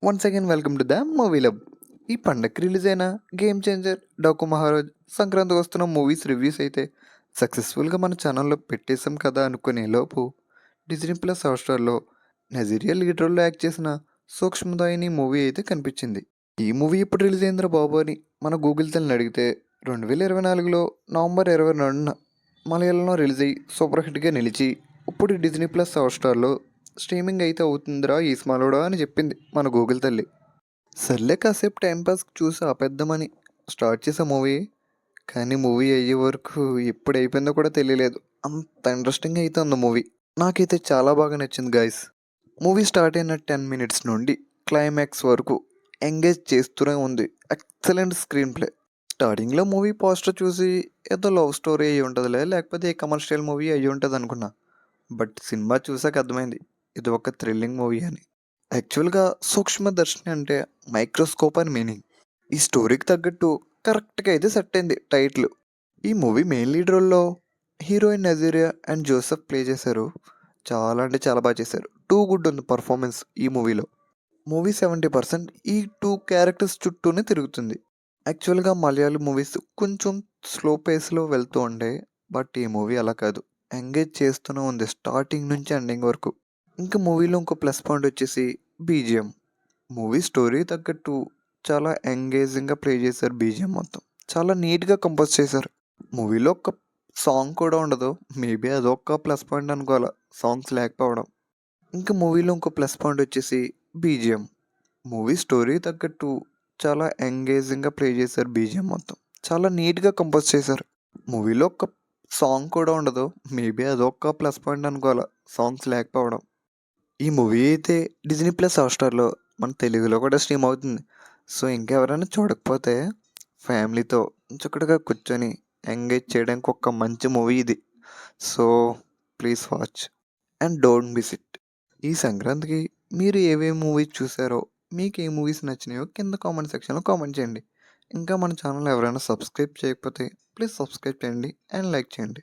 Once again welcome to the movie lab. ఈ పండగకి release అయిన గేమ్ చేంజర్, డాకు మహారాజ్, సంక్రాంతికి వస్తున్న మూవీస్ రివ్యూస్ అయితే సక్సెస్ఫుల్గా మన ఛానల్లో పెట్టేశాం కదా అనుకునే లోపు డిజ్నీ ప్లస్ హాట్‌స్టార్‌లో నజీరియా లీడ్ రోల్‌లో యాక్ట్ చేసిన 'సూక్ష్మదయిని' మూవీ అయితే కనిపించింది. ఈ మూవీ ఎప్పుడు రిలీజ్ అయిందిరా బాబు అని మన గూగుల్ తల్లిని అడిగితే 2024లో నవంబర్ 22న మలయాళంలో రిలీజ్ అయ్యి సూపర్ హిట్గా నిలిచి ఇప్పుడు డిజ్నీ ప్లస్ హాట్‌స్టార్‌లో స్ట్రీమింగ్ అయితే అవుతుందిరా ఈ స్మాలోడా అని చెప్పింది మన గూగుల్ తల్లి. సర్లే కాసేపు టైంపాస్ చూసి ఆపేద్దామని స్టార్ట్ చేసే మూవీ. కానీ మూవీ అయ్యే వరకు ఎప్పుడు అయిపోయిందో కూడా తెలియలేదు. అంత ఇంట్రెస్టింగ్ అయితే ఉంది మూవీ. నాకైతే చాలా బాగా నచ్చింది గైస్. మూవీ స్టార్ట్ అయిన 10 మినిట్స్ నుండి క్లైమాక్స్ వరకు ఎంగేజ్ చేస్తూనే ఉంది. Excellent screen play. స్టార్టింగ్లో మూవీ పోస్టర్ చూసి ఏదో లవ్ స్టోరీ అయ్యి ఉంటుందిలే, లేకపోతే ఏ కమర్షియల్ మూవీ అయ్యి ఉంటుంది అనుకున్నా. బట్ సినిమా చూసాక అర్థమైంది ఇది ఒక థ్రిల్లింగ్ మూవీ అని. యాక్చువల్గా సూక్ష్మదర్శిని అంటే మైక్రోస్కోప్ అని మీనింగ్. ఈ స్టోరీకి తగ్గట్టు కరెక్ట్గా అయితే సెట్ అయింది టైటిల్. ఈ మూవీ మెయిన్ లీడ్ రోల్లో హీరోయిన్ నజీరియా అండ్ జోసెఫ్ ప్లే చేశారు. చాలా అంటే చాలా బాగా చేశారు. టూ గుడ్ ఉంది పర్ఫార్మెన్స్ ఈ మూవీలో. మూవీ 70% ఈ టూ క్యారెక్టర్స్ చుట్టూనే తిరుగుతుంది. యాక్చువల్గా మలయాళం మూవీస్ కొంచెం స్లో పేస్లో వెళ్తూ ఉండే, బట్ ఈ మూవీ అలా కాదు. ఎంగేజ్ చేస్తూనే ఉంది స్టార్టింగ్ నుంచి ఎండింగ్ వరకు. ఇంకా మూవీలో ఇంకో ప్లస్ పాయింట్ వచ్చేసి బీజిఎం. మూవీ స్టోరీ తగ్గట్టు చాలా ఎంగేజింగ్గా ప్లే చేశారు బీజిఎం మొత్తం. చాలా నీట్గా కంపోజ్ చేశారు. మూవీలో ఒక సాంగ్ కూడా ఉండదు. మేబీ అదొక ప్లస్ పాయింట్ అనుకోవాలి, సాంగ్స్ లేకపోవడం. ఇంకా మూవీలో ఇంకో ప్లస్ పాయింట్ వచ్చేసి బీజిఎం. మూవీ స్టోరీ తగ్గట్టు చాలా ఎంగేజింగ్గా ప్లే చేశారు బీజిఎం మొత్తం. చాలా నీట్గా కంపోజ్ చేశారు. మూవీలో ఒక సాంగ్ కూడా ఉండదు. మేబీ అదొక ప్లస్ పాయింట్ అనుకోవాలి, సాంగ్స్ లేకపోవడం. ఈ మూవీ అయితే డిజ్నీ ప్లస్ హాట్‌స్టార్‌లో మన తెలుగులో కూడా స్ట్రీమ్ అవుతుంది. సో ఇంకెవరైనా చూడకపోతే ఫ్యామిలీతో చక్కగా కూర్చొని ఎంగేజ్ చేయడానికి ఒక మంచి మూవీ ఇది. So please watch and don't miss it. ఈ సంక్రాంతికి మీరు ఏవేమి మూవీస్ చూసారో, మీకు ఏ మూవీస్ నచ్చినాయో కింద కామెంట్ సెక్షన్‌లో కామెంట్ చేయండి. ఇంకా మన ఛానల్ ఎవరైనా సబ్స్క్రైబ్ చేయకపోతే ప్లీజ్ సబ్స్క్రైబ్ చేయండి అండ్ లైక్ చేయండి.